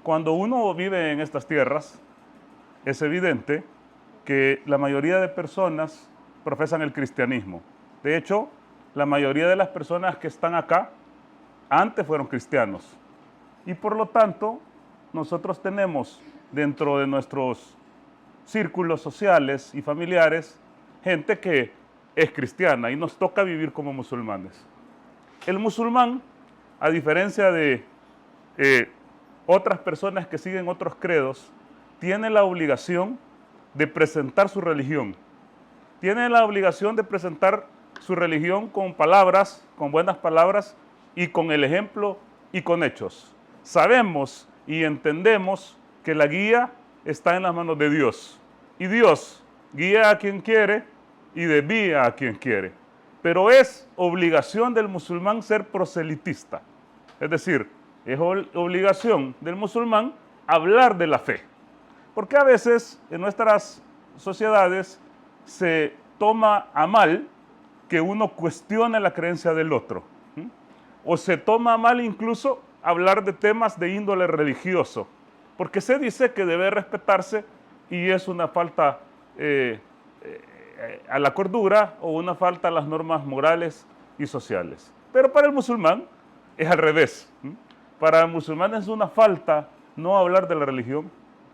Cuando uno vive en estas tierras, es evidente que la mayoría de personas profesan el cristianismo. De hecho, la mayoría de las personas que están acá antes fueron cristianos. Y por lo tanto, nosotros tenemos dentro de nuestros círculos sociales y familiares gente que es cristiana y nos toca vivir como musulmanes. El musulmán, a diferencia de otras personas que siguen otros credos, tiene la obligación de presentar su religión. Tiene la obligación de presentar su religión con palabras, con buenas palabras y con el ejemplo y con hechos. Sabemos y entendemos que la guía está en las manos de Dios. Y Dios guía a quien quiere y desvía a quien quiere. Pero es obligación del musulmán ser proselitista. Es decir, es obligación del musulmán hablar de la fe. Porque a veces en nuestras sociedades se toma a mal que uno cuestione la creencia del otro. O se toma a mal incluso hablar de temas de índole religioso. Porque se dice que debe respetarse y es una falta a la cordura o una falta a las normas morales y sociales. Pero para el musulmán es al revés. Para el musulmán es una falta no hablar de la religión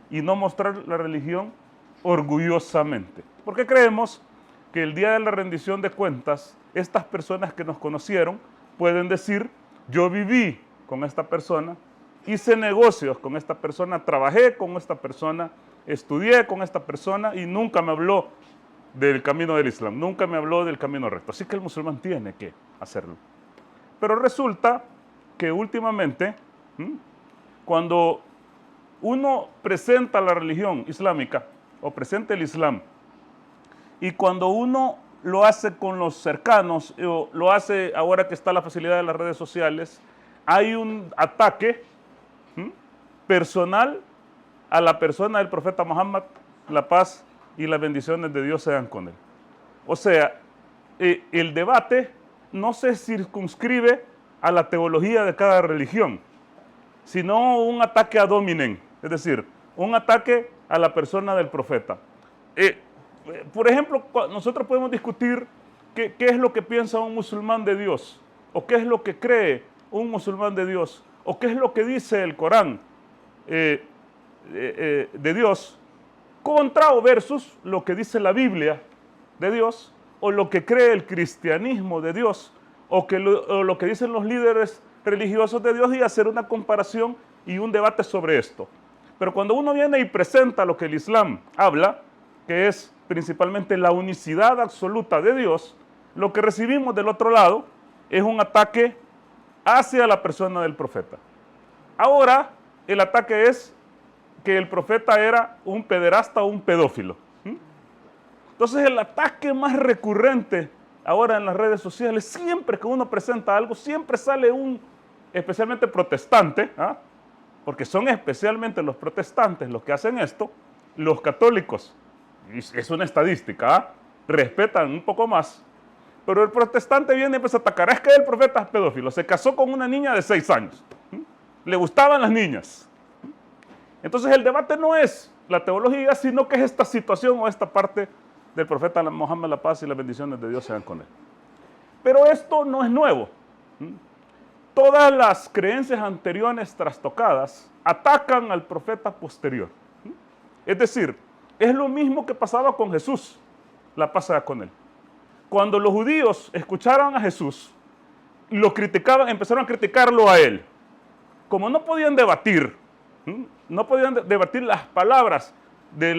y no mostrar la religión orgullosamente. Porque creemos que el día de la rendición de cuentas, estas personas que nos conocieron pueden decir, yo viví con esta persona, hice negocios con esta persona, trabajé con esta persona, estudié con esta persona y nunca me habló del camino del Islam, nunca me habló del camino recto. Así que el musulmán tiene que hacerlo. Pero resulta que últimamente, cuando uno presenta la religión islámica o presenta el Islam, y cuando uno lo hace con los cercanos, o lo hace ahora que está la facilidad de las redes sociales, hay un ataque personal a la persona del profeta Muhammad, la paz y las bendiciones de Dios sean con él. O sea, el debate no se circunscribe a la teología de cada religión, sino un ataque ad hominem, es decir, un ataque a la persona del profeta. Por ejemplo, nosotros podemos discutir qué es lo que piensa un musulmán de Dios, o qué es lo que cree un musulmán de Dios, o qué es lo que dice el Corán de Dios, contra o versus lo que dice la Biblia de Dios, o lo que cree el cristianismo de Dios, o lo que dicen los líderes religiosos de Dios, y hacer una comparación y un debate sobre esto. Pero cuando uno viene y presenta lo que el Islam habla, que es principalmente la unicidad absoluta de Dios, lo que recibimos del otro lado es un ataque hacia la persona del profeta. Ahora, el ataque es que el profeta era un pederasta o un pedófilo. Entonces, el ataque más recurrente ahora en las redes sociales, siempre que uno presenta algo, siempre sale un, especialmente protestante, porque son especialmente los protestantes los que hacen esto, los católicos, es una estadística, respetan un poco más, pero el protestante viene y empieza a atacar, es que el profeta es pedófilo, se casó con una niña de 6 años, le gustaban las niñas. Entonces el debate no es la teología, sino que es esta situación o esta parte del profeta Muhammad, la paz y las bendiciones de Dios sean con él. Pero esto no es nuevo. Todas las creencias anteriores trastocadas atacan al profeta posterior. Es decir, es lo mismo que pasaba con Jesús, la paz sea con él. Cuando los judíos escucharon a Jesús, lo criticaban, empezaron a criticarlo a él. Como no podían debatir, las palabras de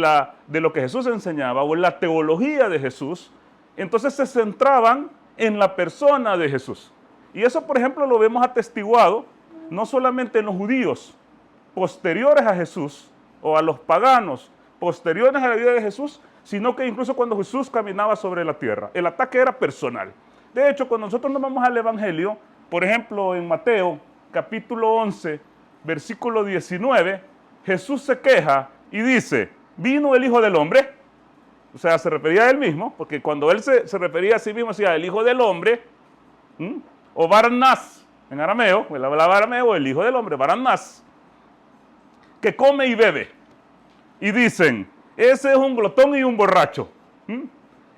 lo que Jesús enseñaba o la teología de Jesús, entonces se centraban en la persona de Jesús. Y eso, por ejemplo, lo vemos atestiguado no solamente en los judíos posteriores a Jesús o a los paganos posteriores a la vida de Jesús, sino que incluso cuando Jesús caminaba sobre la tierra. El ataque era personal. De hecho, cuando nosotros nos vamos al Evangelio, por ejemplo, en Mateo, capítulo 11, versículo 19, Jesús se queja y dice, vino el Hijo del Hombre, o sea, se refería a él mismo, porque cuando él se refería a sí mismo, decía, el Hijo del Hombre, o Barnás, en arameo, él hablaba arameo, el Hijo del Hombre, Barnás. que come y bebe. Y dicen, ese es un glotón y un borracho.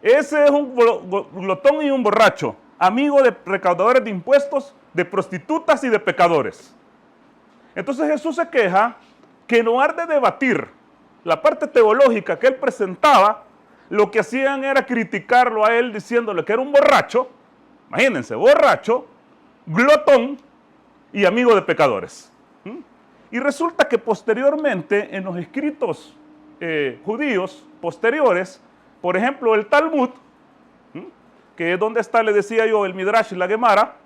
Ese es un glotón y un borracho, amigo de recaudadores de impuestos, de prostitutas y de pecadores. Entonces Jesús se queja que en lugar de debatir la parte teológica que él presentaba, lo que hacían era criticarlo a él diciéndole que era un borracho, imagínense, borracho, glotón y amigo de pecadores. Y resulta que posteriormente en los escritos judíos posteriores, por ejemplo el Talmud, que es donde está, le decía yo, el Midrash y la Gemara,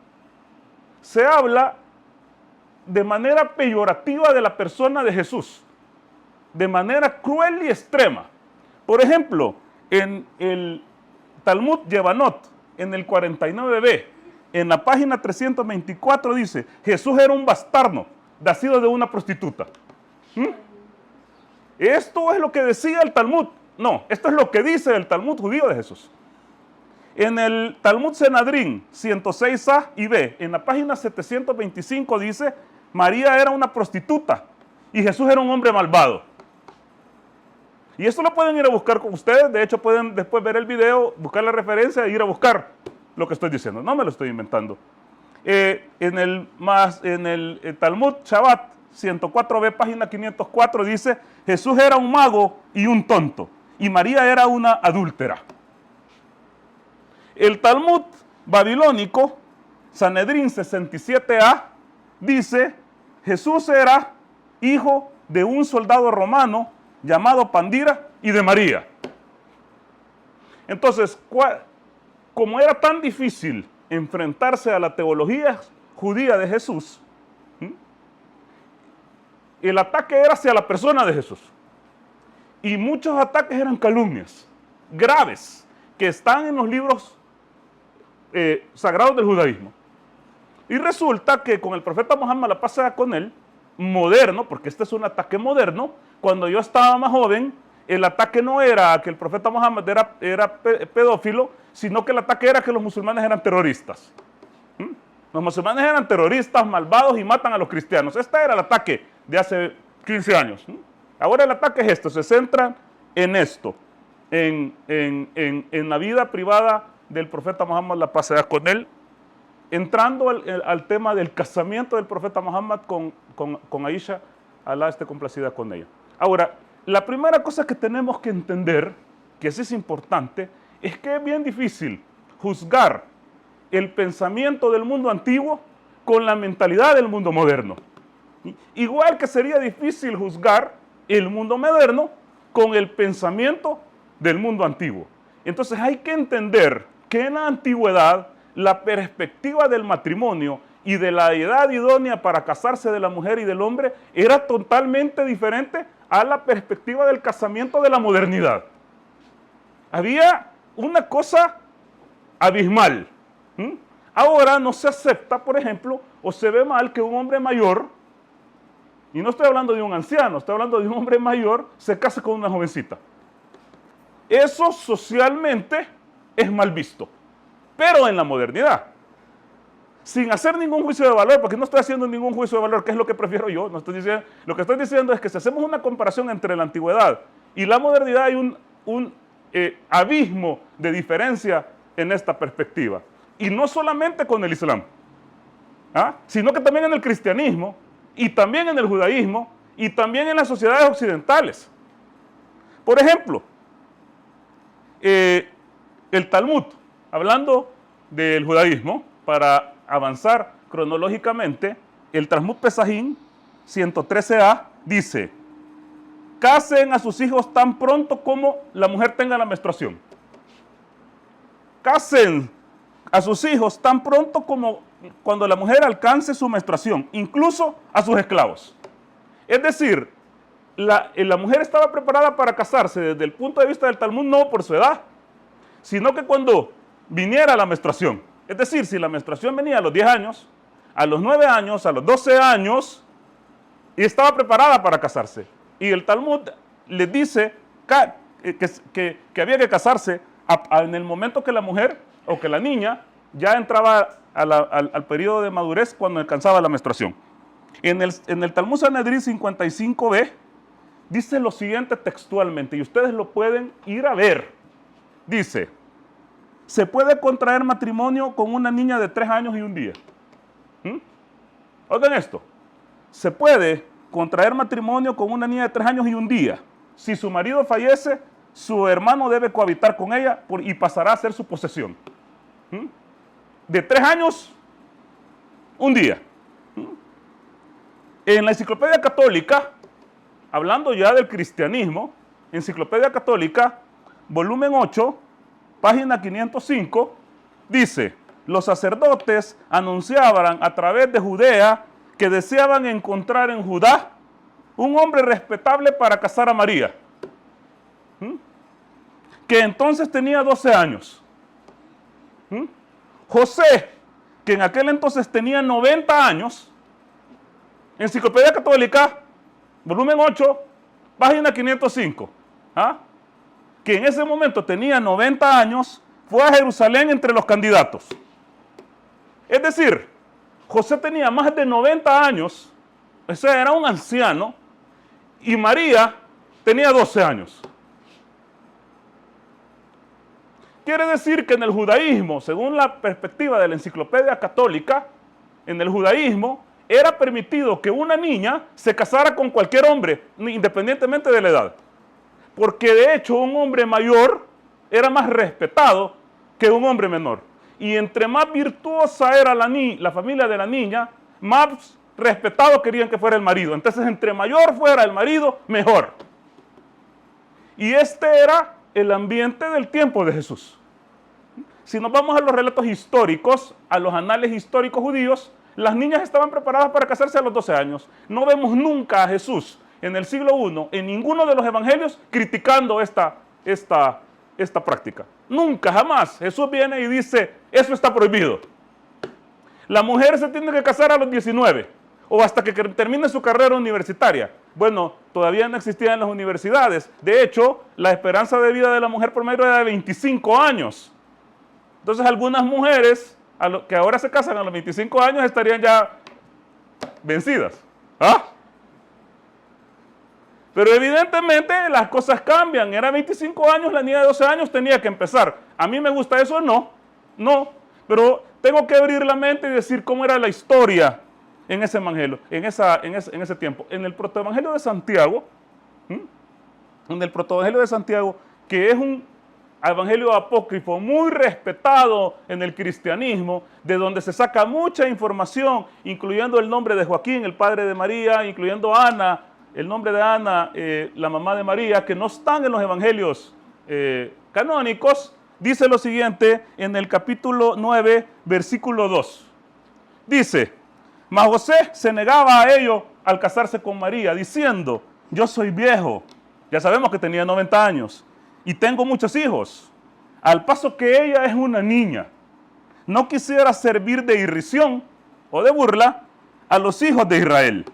se habla de manera peyorativa de la persona de Jesús, de manera cruel y extrema. Por ejemplo, en el Talmud Yevanot, en el 49b, en la página 324 dice, Jesús era un bastardo, nacido de una prostituta. Esto es lo que decía el Talmud. No, esto es lo que dice el Talmud judío de Jesús. En el Talmud Senadrín 106a y b, en la página 725 dice, María era una prostituta y Jesús era un hombre malvado. Y esto lo pueden ir a buscar con ustedes, de hecho pueden después ver el video, buscar la referencia e ir a buscar lo que estoy diciendo, no me lo estoy inventando. En el Talmud Shabbat 104b, página 504 dice, Jesús era un mago y un tonto, y María era una adúltera. El Talmud babilónico, Sanedrín 67a, dice, Jesús era hijo de un soldado romano llamado Pandira y de María. Entonces, como era tan difícil enfrentarse a la teología judía de Jesús, el ataque era hacia la persona de Jesús. Y muchos ataques eran calumnias graves que están en los libros sagrados del judaísmo. Y resulta que con el profeta Muhammad, la paz sea con él, moderno, porque este es un ataque moderno, cuando yo estaba más joven, el ataque no era que el profeta Muhammad era pedófilo, sino que el ataque era que los musulmanes eran terroristas. Los musulmanes eran terroristas, malvados y matan a los cristianos. Este era el ataque de hace 15 años. Ahora el ataque es esto, se centra en esto, en la vida privada del profeta Muhammad, la paz sea con él, entrando al tema del casamiento del profeta Muhammad con Aisha, Alá esté complacida con ella. Ahora, la primera cosa que tenemos que entender, que sí es importante, es que es bien difícil juzgar el pensamiento del mundo antiguo con la mentalidad del mundo moderno. Igual que sería difícil juzgar el mundo moderno con el pensamiento del mundo antiguo. Entonces hay que entender que en la antigüedad la perspectiva del matrimonio y de la edad idónea para casarse de la mujer y del hombre era totalmente diferente a la perspectiva del casamiento de la modernidad. Había una cosa abismal. Ahora no se acepta, por ejemplo, o se ve mal que un hombre mayor, y no estoy hablando de un anciano, estoy hablando de un hombre mayor, se case con una jovencita. Eso socialmente es mal visto, pero en la modernidad, sin hacer ningún juicio de valor, porque no estoy haciendo ningún juicio de valor, que es lo que prefiero yo, no estoy diciendo, lo que estoy diciendo es que si hacemos una comparación entre la antigüedad y la modernidad hay un abismo de diferencia en esta perspectiva. Y no solamente con el Islam, sino que también en el cristianismo, y también en el judaísmo, y también en las sociedades occidentales. Por ejemplo, el Talmud, hablando del judaísmo, para avanzar cronológicamente, el Talmud Pesajim 113a dice, casen a sus hijos tan pronto como la mujer tenga la menstruación. Casen a sus hijos tan pronto como cuando la mujer alcance su menstruación, incluso a sus esclavos. Es decir, la mujer estaba preparada para casarse desde el punto de vista del Talmud, no por su edad, sino que cuando viniera la menstruación. Es decir, si la menstruación venía a los 10 años, a los 9 años, a los 12 años, y estaba preparada para casarse. Y el Talmud les dice que había que casarse en el momento que la mujer o que la niña ya entraba al periodo de madurez cuando alcanzaba la menstruación. En el Talmud Sanedrín 55b dice lo siguiente textualmente, y ustedes lo pueden ir a ver. Dice, se puede contraer matrimonio con una niña de 3 años y un día. Oigan esto, se puede contraer matrimonio con una niña de 3 años y un día. Si su marido fallece, su hermano debe cohabitar con ella y pasará a ser su posesión. De 3 años, un día. En la Enciclopedia Católica, hablando ya del cristianismo, Enciclopedia Católica, volumen 8, página 505, dice, los sacerdotes anunciaban a través de Judea que deseaban encontrar en Judá un hombre respetable para casar a María, que entonces tenía 12 años. José, que en aquel entonces tenía 90 años, Enciclopedia Católica, volumen 8, página 505, que en ese momento tenía 90 años, fue a Jerusalén entre los candidatos. Es decir, José tenía más de 90 años, o sea, era un anciano, y María tenía 12 años. Quiere decir que en el judaísmo, según la perspectiva de la Enciclopedia Católica, en el judaísmo era permitido que una niña se casara con cualquier hombre, independientemente de la edad. Porque de hecho un hombre mayor era más respetado que un hombre menor. Y entre más virtuosa era la familia de la niña, más respetado querían que fuera el marido. Entonces, entre mayor fuera el marido, mejor. Y este era el ambiente del tiempo de Jesús. Si nos vamos a los relatos históricos, a los anales históricos judíos, las niñas estaban preparadas para casarse a los 12 años. No vemos nunca a Jesús en el siglo I, en ninguno de los evangelios, criticando esta práctica. Nunca, jamás. Jesús viene y dice, eso está prohibido. La mujer se tiene que casar a los 19 o hasta que termine su carrera universitaria. Bueno, todavía no existían las universidades. De hecho, la esperanza de vida de la mujer promedio era de 25 años. Entonces, algunas mujeres que ahora se casan a los 25 años estarían ya vencidas. Pero evidentemente las cosas cambian. Era 25 años, la niña de 12 años tenía que empezar. ¿A mí me gusta eso? No. Pero tengo que abrir la mente y decir cómo era la historia en ese evangelio, en ese tiempo. En el protoevangelio de Santiago, que es un evangelio apócrifo muy respetado en el cristianismo, de donde se saca mucha información, incluyendo el nombre de Joaquín, el padre de María, incluyendo Ana, el nombre de Ana, la mamá de María, que no están en los evangelios canónicos. Dice lo siguiente en el capítulo 9, versículo 2. Dice, mas José se negaba a ello al casarse con María, diciendo, yo soy viejo, ya sabemos que tenía 90 años, y tengo muchos hijos, al paso que ella es una niña. No quisiera servir de irrisión o de burla a los hijos de Israel.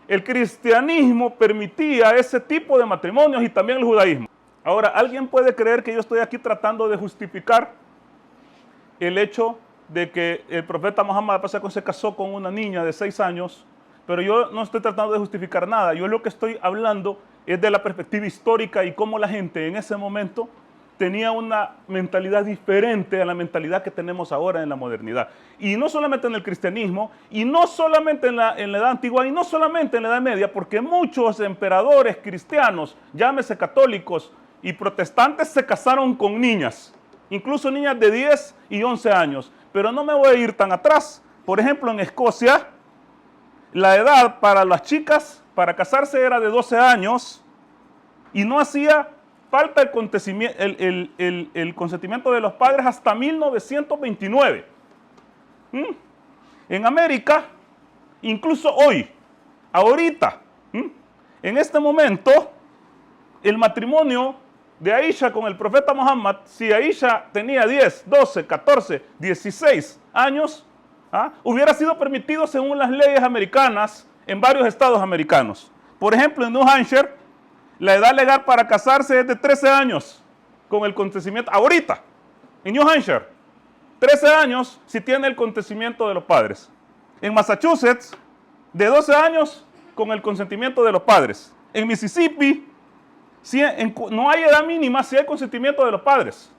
El cristianismo permitía ese tipo de matrimonios y también el judaísmo. Ahora, ¿alguien puede creer que yo estoy aquí tratando de justificar el hecho de que el profeta Muhammad se casó con una niña de 6 años? Pero yo no estoy tratando de justificar nada. Yo lo que estoy hablando es de la perspectiva histórica y cómo la gente en ese momento tenía una mentalidad diferente a la mentalidad que tenemos ahora en la modernidad. Y no solamente en el cristianismo, y no solamente en la Edad Antigua, y no solamente en la Edad Media, porque muchos emperadores cristianos, llámese católicos y protestantes, se casaron con niñas, incluso niñas de 10 y 11 años. Pero no me voy a ir tan atrás. Por ejemplo, en Escocia, la edad para las chicas para casarse era de 12 años y no hacía falta el consentimiento de los padres hasta 1929. En América, incluso hoy, ahorita, en este momento, el matrimonio de Aisha con el profeta Muhammad, si Aisha tenía 10, 12, 14, 16 años, hubiera sido permitido según las leyes americanas en varios estados americanos. Por ejemplo, en New Hampshire, la edad legal para casarse es de 13 años con el consentimiento. Ahorita, en New Hampshire, 13 años si tiene el consentimiento de los padres. En Massachusetts, de 12 años con el consentimiento de los padres. En Mississippi no hay edad mínima si hay consentimiento de los padres.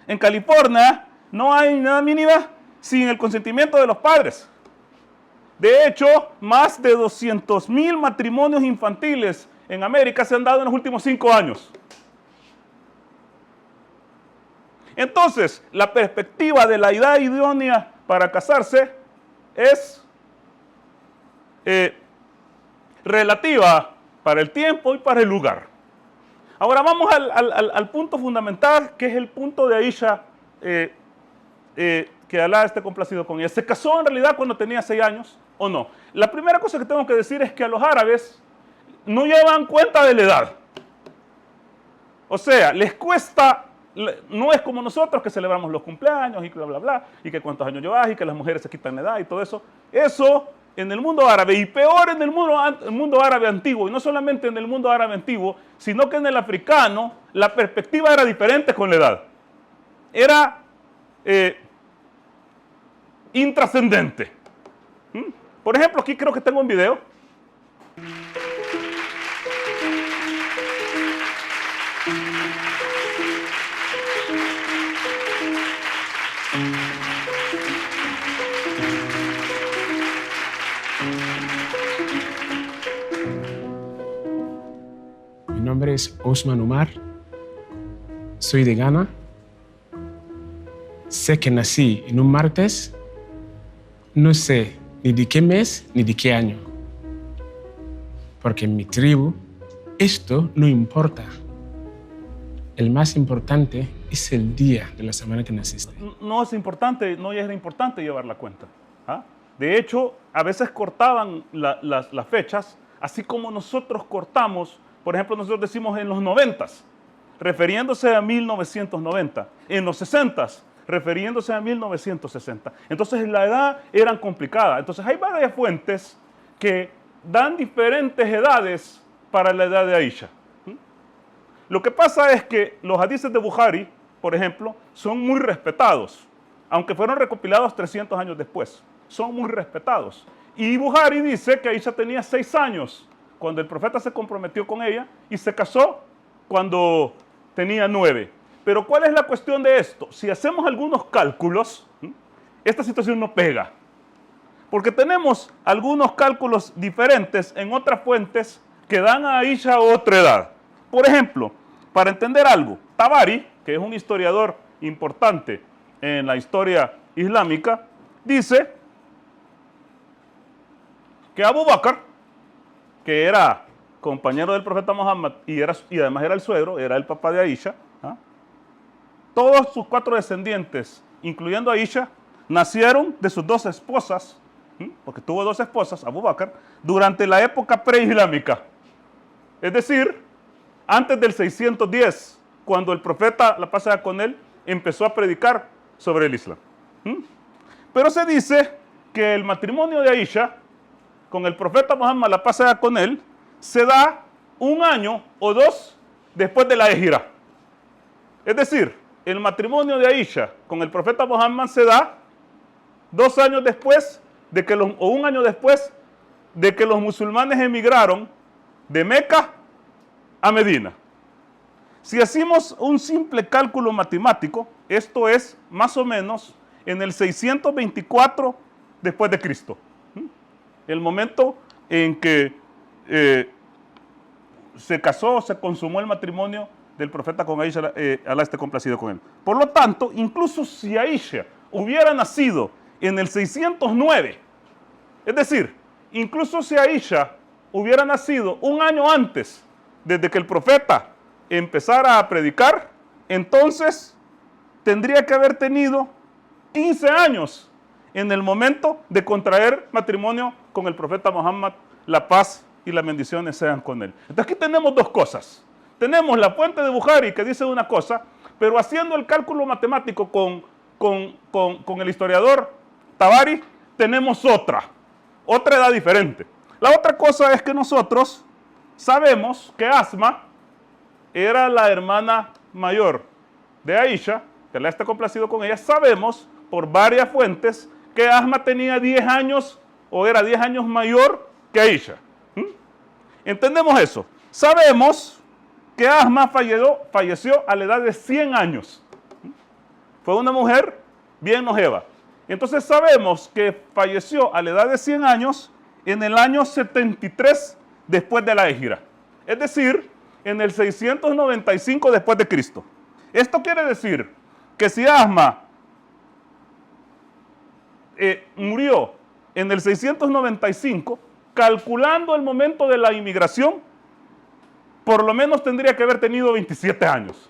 En California no hay edad mínima sin el consentimiento de los padres. De hecho, más de 200,000 matrimonios infantiles en América se han dado en los últimos 5 años. Entonces, la perspectiva de la edad idónea para casarse es relativa para el tiempo y para el lugar. Ahora vamos al punto fundamental, que es el punto de Aisha, que Alá esté complacido con ella. ¿Se casó en realidad cuando tenía 6 años o no? La primera cosa que tengo que decir es que a los árabes no llevan cuenta de la edad. O sea, les cuesta, no es como nosotros que celebramos los cumpleaños y bla, bla, bla, y que cuántos años llevas y que las mujeres se quitan la edad y todo eso. Eso en el mundo árabe, y peor en el mundo árabe antiguo, y no solamente en el mundo árabe antiguo, sino que en el africano, la perspectiva era diferente con la edad. Era intrascendente. Por ejemplo, aquí creo que tengo un video. Mi nombre es Osman Omar, soy de Ghana. Sé que nací en un martes, no sé ni de qué mes ni de qué año, porque en mi tribu esto no importa. El más importante es el día de la semana que naciste. No es importante, no es importante llevar la cuenta. ¿Ah? De hecho, a veces cortaban las fechas, así como nosotros cortamos. Por ejemplo, nosotros decimos en los 90s, refiriéndose a 1990. En los 60s, refiriéndose a 1960. Entonces, la edad era complicada. Entonces, hay varias fuentes que dan diferentes edades para la edad de Aisha. Lo que pasa es que los hadices de Bukhari, por ejemplo, son muy respetados, aunque fueron recopilados 300 años después. Son muy respetados. Y Bukhari dice que Aisha tenía 6 años cuando el profeta se comprometió con ella y se casó cuando tenía 9. Pero ¿cuál es la cuestión de esto? Si hacemos algunos cálculos, esta situación no pega. Porque tenemos algunos cálculos diferentes en otras fuentes que dan a Aisha otra edad. Por ejemplo, para entender algo, Tabari, que es un historiador importante en la historia islámica, dice que Abu Bakr, que era compañero del profeta Muhammad y además era el suegro, era el papá de Aisha, todos sus 4 descendientes, incluyendo a Aisha, nacieron de sus 2 esposas, porque tuvo 2 esposas, Abu Bakr, durante la época preislámica. Es decir, antes del 610, cuando el profeta, la paz sea con él, empezó a predicar sobre el Islam. Pero se dice que el matrimonio de Aisha con el profeta Muhammad, la paz sea con él, se da 1 año o 2 después de la Hijra. Es decir, el matrimonio de Aisha con el profeta Muhammad se da 2 años después o 1 año después de que los musulmanes emigraron de Meca a Medina. Si hacemos un simple cálculo matemático, esto es más o menos en el 624 después de Cristo. El momento en que se casó, se consumó el matrimonio del profeta con Aisha, Alá esté complacido con él. Por lo tanto, incluso si Aisha hubiera nacido en el 609, es decir, incluso si Aisha hubiera nacido 1 año antes, desde que el profeta empezara a predicar, entonces tendría que haber tenido 15 años en el momento de contraer matrimonio con el profeta Muhammad, la paz y las bendiciones sean con él. Entonces aquí tenemos 2 cosas. Tenemos la fuente de Bukhari que dice una cosa, pero haciendo el cálculo matemático con el historiador Tabari, tenemos otra edad diferente. La otra cosa es que nosotros sabemos que Asma era la hermana mayor de Aisha, que Alá esté complacido con ella. Sabemos por varias fuentes que Asma tenía 10 años o era 10 años mayor que Aisha. ¿Entendemos eso? Sabemos que Asma falleció a la edad de 100 años. Fue una mujer bien longeva. Entonces sabemos que falleció a la edad de 100 años en el año 73 después de la Égira. Es decir, en el 695 después de Cristo. Esto quiere decir que si Asma murió en el 695, calculando el momento de la inmigración, por lo menos tendría que haber tenido 27 años.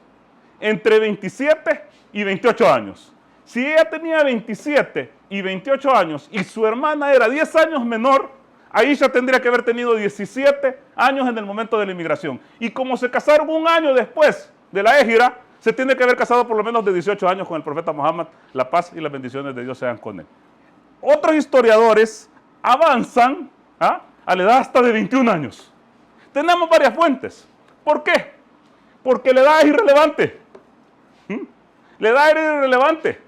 Entre 27 y 28 años. Si ella tenía 27 y 28 años y su hermana era 10 años menor, Aisha tendría que haber tenido 17 años en el momento de la inmigración. Y como se casaron un año después de la Égira, se tiene que haber casado por lo menos de 18 años con el profeta Muhammad. La paz y las bendiciones de Dios sean con él. Otros historiadores avanzan a la edad hasta de 21 años. Tenemos varias fuentes. ¿Por qué? Porque la edad es irrelevante. La edad era irrelevante.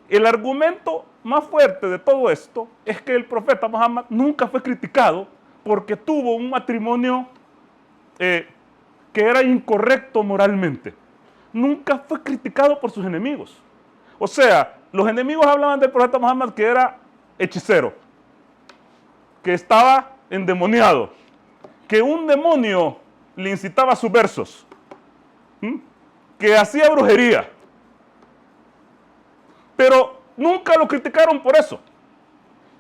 El argumento más fuerte de todo esto es que el profeta Muhammad nunca fue criticado porque tuvo un matrimonio que era incorrecto moralmente. Nunca fue criticado por sus enemigos. O sea, los enemigos hablaban del profeta Muhammad que era hechicero, que estaba endemoniado, que un demonio le incitaba sus versos, que hacía brujería. Pero nunca lo criticaron por eso.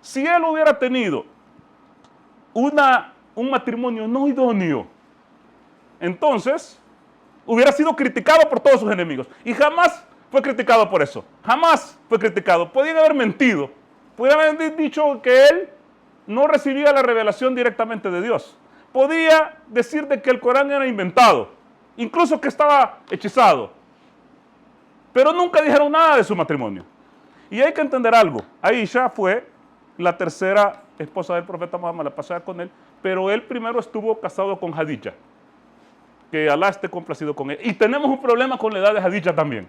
Si él hubiera tenido un matrimonio no idóneo, entonces hubiera sido criticado por todos sus enemigos. Y jamás fue criticado por eso. Jamás fue criticado. Podían haber mentido. Podían haber dicho que él no recibía la revelación directamente de Dios. Podía decir de que el Corán era inventado. Incluso que estaba hechizado. Pero nunca dijeron nada de su matrimonio. Y hay que entender algo. Aisha fue la tercera esposa del profeta Muhammad, la pasada con él, pero él primero estuvo casado con Hadija. Que Alá esté complacido con él. Y tenemos un problema con la edad de Hadija también.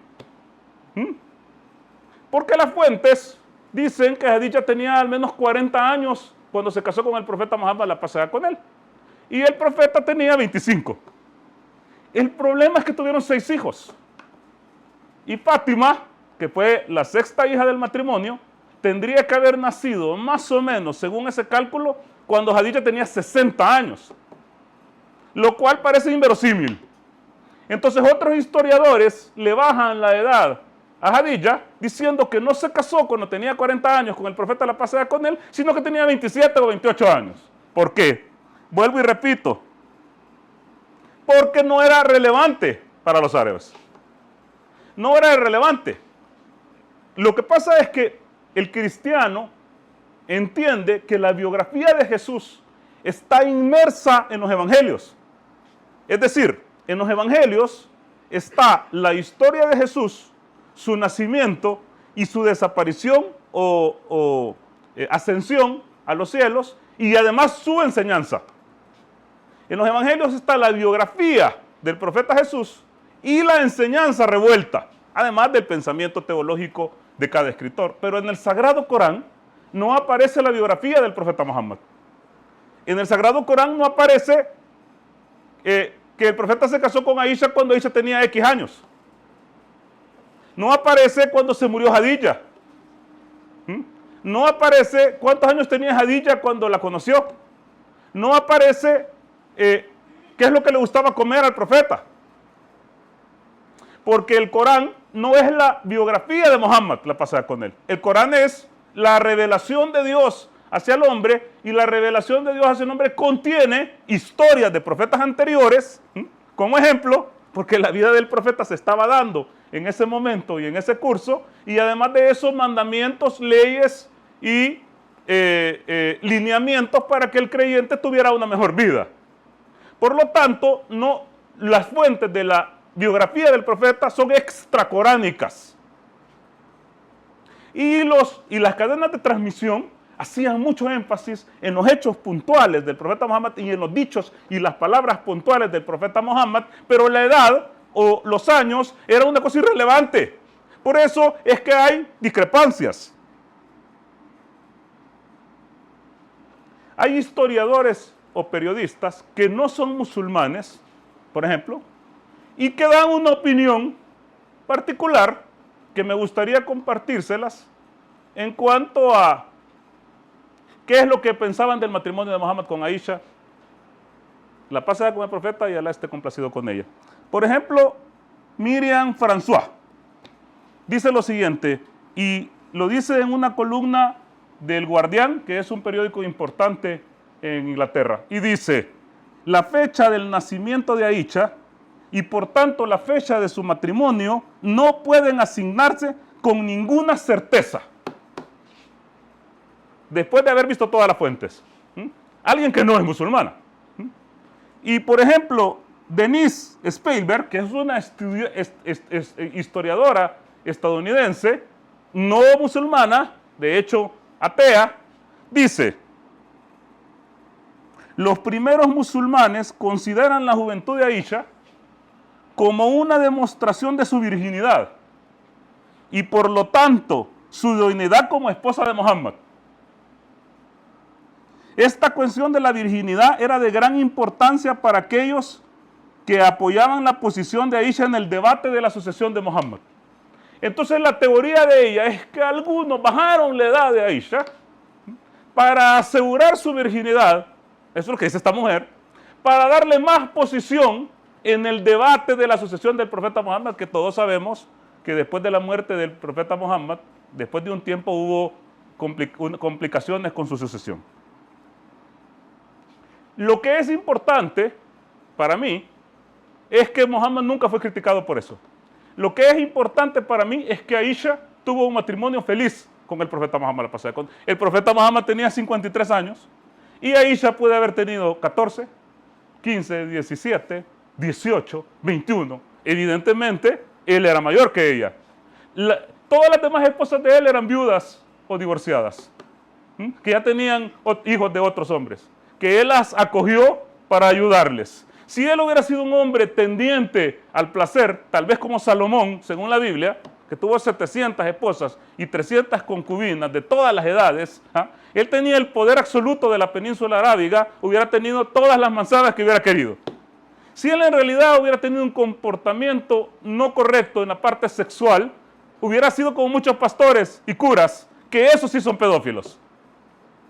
Porque las fuentes dicen que Hadija tenía al menos 40 años cuando se casó con el profeta Muhammad, la pasada con él. Y el profeta tenía 25. El problema es que tuvieron 6 hijos. Y Fátima, que fue la sexta hija del matrimonio, tendría que haber nacido más o menos, según ese cálculo, cuando Hadija tenía 60 años. Lo cual parece inverosímil. Entonces otros historiadores le bajan la edad a Hadija diciendo que no se casó cuando tenía 40 años con el profeta, la paz sea con él, sino que tenía 27 o 28 años. ¿Por qué? Vuelvo y repito. Porque no era relevante para los árabes. No era relevante. Lo que pasa es que el cristiano entiende que la biografía de Jesús está inmersa en los evangelios. Es decir, en los evangelios está la historia de Jesús, su nacimiento y su desaparición o ascensión a los cielos y además su enseñanza. En los evangelios está la biografía del profeta Jesús y la enseñanza revuelta, además del pensamiento teológico de cada escritor. Pero en el Sagrado Corán no aparece la biografía del profeta Muhammad. En el Sagrado Corán no aparece que el profeta se casó con Aisha cuando Aisha tenía X años. No aparece cuando se murió Hadija. No aparece cuántos años tenía Hadija cuando la conoció. No aparece qué es lo que le gustaba comer al profeta. Porque el Corán no es la biografía de Muhammad, la pasada con él. El Corán es la revelación de Dios hacia el hombre, y la revelación de Dios hacia el hombre contiene historias de profetas anteriores, como ejemplo, porque la vida del profeta se estaba dando en ese momento y en ese curso, y además de eso, mandamientos, leyes y lineamientos para que el creyente tuviera una mejor vida. Por lo tanto, las fuentes de la biografía del profeta son extracoránicas. Y las cadenas de transmisión hacían mucho énfasis en los hechos puntuales del profeta Muhammad y en los dichos y las palabras puntuales del profeta Muhammad, pero la edad o los años era una cosa irrelevante. Por eso es que hay discrepancias. Hay historiadores o periodistas que no son musulmanes, por ejemplo, y que dan una opinión particular que me gustaría compartírselas en cuanto a qué es lo que pensaban del matrimonio de Muhammad con Aisha. La paz sea con el profeta y Alá esté complacido con ella. Por ejemplo, Miriam François dice lo siguiente, y lo dice en una columna del Guardián, que es un periódico importante en Inglaterra, y dice: la fecha del nacimiento de Aisha y por tanto la fecha de su matrimonio no pueden asignarse con ninguna certeza, después de haber visto todas las fuentes. Alguien que no es musulmana. Y por ejemplo, Denise Spielberg, que es una historiadora estadounidense, no musulmana, de hecho atea, dice: los primeros musulmanes consideran la juventud de Aisha como una demostración de su virginidad y por lo tanto su idoneidad como esposa de Muhammad. Esta cuestión de la virginidad era de gran importancia para aquellos que apoyaban la posición de Aisha en el debate de la sucesión de Muhammad. Entonces la teoría de ella es que algunos bajaron la edad de Aisha para asegurar su virginidad, eso es lo que dice esta mujer, para darle más posición en el debate de la sucesión del profeta Muhammad, que todos sabemos que después de la muerte del profeta Muhammad, después de un tiempo hubo complicaciones con su sucesión. Lo que es importante para mí es que Muhammad nunca fue criticado por eso. Lo que es importante para mí es que Aisha tuvo un matrimonio feliz con el profeta Muhammad. El profeta Muhammad tenía 53 años y Aisha puede haber tenido 14, 15, 17, 18, 21. Evidentemente, él era mayor que ella. Todas las demás esposas de él eran viudas o divorciadas, que ya tenían hijos de otros hombres, que él las acogió para ayudarles. Si él hubiera sido un hombre tendiente al placer, tal vez como Salomón, según la Biblia, que tuvo 700 esposas y 300 concubinas de todas las edades, él tenía el poder absoluto de la península arábiga, hubiera tenido todas las manzanas que hubiera querido. Si él en realidad hubiera tenido un comportamiento no correcto en la parte sexual, hubiera sido como muchos pastores y curas, que esos sí son pedófilos.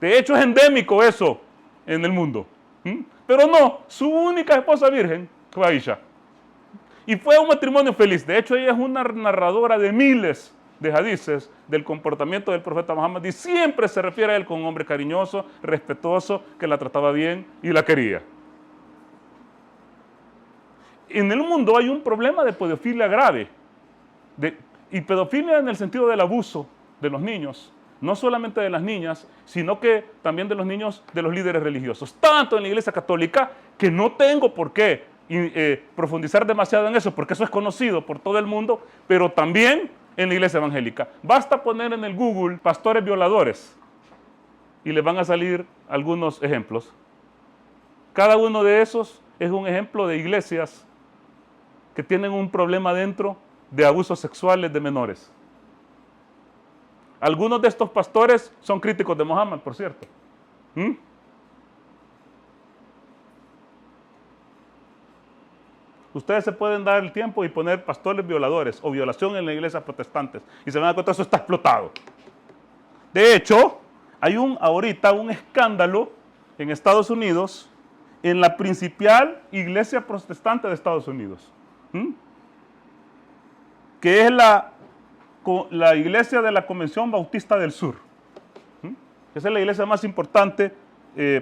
De hecho es endémico eso en el mundo. Pero no, su única esposa virgen fue Aisha. Y fue un matrimonio feliz. De hecho, ella es una narradora de miles de hadices del comportamiento del profeta Muhammad y siempre se refiere a él como un hombre cariñoso, respetuoso, que la trataba bien y la quería. En el mundo hay un problema de pedofilia grave. Y pedofilia en el sentido del abuso de los niños. No solamente de las niñas, sino que también de los niños de los líderes religiosos. Tanto en la Iglesia Católica, que no tengo por qué profundizar demasiado en eso, porque eso es conocido por todo el mundo, pero también en la Iglesia Evangélica. Basta poner en el Google pastores violadores y les van a salir algunos ejemplos. Cada uno de esos es un ejemplo de iglesias que tienen un problema dentro de abusos sexuales de menores. Algunos de estos pastores son críticos de Muhammad, por cierto. Ustedes se pueden dar el tiempo y poner pastores violadores o violación en las iglesias protestantes y se van a dar cuenta que eso está explotado. De hecho, hay ahorita un escándalo en Estados Unidos, en la principal iglesia protestante de Estados Unidos, que es la iglesia de la Convención Bautista del Sur. Esa es la iglesia más importante,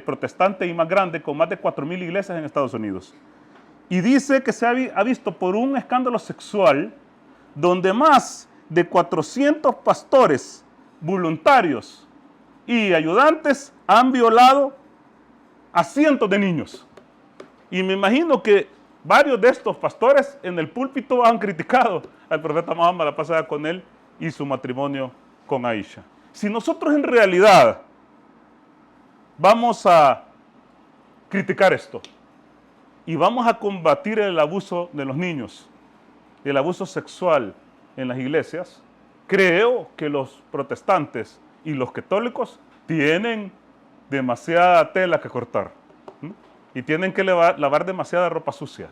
protestante y más grande, con más de 4,000 iglesias en Estados Unidos. Y dice que se ha visto por un escándalo sexual donde más de 400 pastores, voluntarios y ayudantes han violado a cientos de niños. Y me imagino que varios de estos pastores en el púlpito han criticado al profeta Muhammad, la pasada con él, y su matrimonio con Aisha. Si nosotros en realidad vamos a criticar esto y vamos a combatir el abuso de los niños, el abuso sexual en las iglesias, creo que los protestantes y los católicos tienen demasiada tela que cortar. Y tienen que lavar demasiada ropa sucia.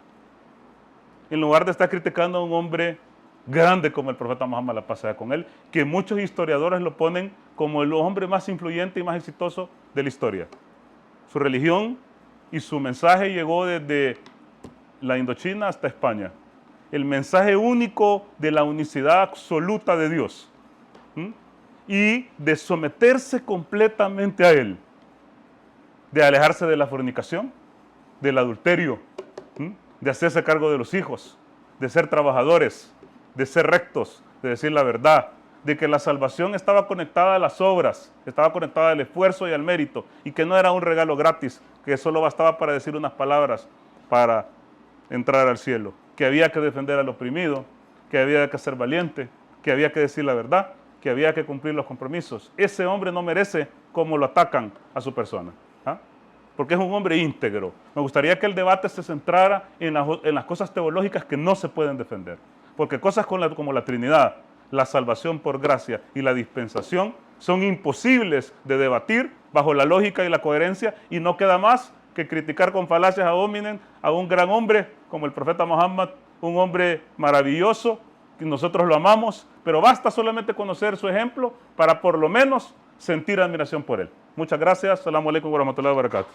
En lugar de estar criticando a un hombre grande como el profeta Muhammad, la paz sea con él, que muchos historiadores lo ponen como el hombre más influyente y más exitoso de la historia. Su religión y su mensaje llegó desde la Indochina hasta España. El mensaje único de la unicidad absoluta de Dios. Y de someterse completamente a Él. De alejarse de la fornicación, del adulterio, de hacerse cargo de los hijos, de ser trabajadores, de ser rectos, de decir la verdad, de que la salvación estaba conectada a las obras, estaba conectada al esfuerzo y al mérito, y que no era un regalo gratis, que solo bastaba para decir unas palabras para entrar al cielo, que había que defender al oprimido, que había que ser valiente, que había que decir la verdad, que había que cumplir los compromisos. Ese hombre no merece como lo atacan a su persona, porque es un hombre íntegro. Me gustaría que el debate se centrara en las cosas teológicas que no se pueden defender, porque cosas como la Trinidad, la salvación por gracia y la dispensación son imposibles de debatir bajo la lógica y la coherencia, y no queda más que criticar con falacias ad hominem a un gran hombre como el profeta Muhammad, un hombre maravilloso, que nosotros lo amamos, pero basta solamente conocer su ejemplo para por lo menos sentir admiración por él. Muchas gracias. Assalamu alaikum wa rahmatullahi wa barakatuh.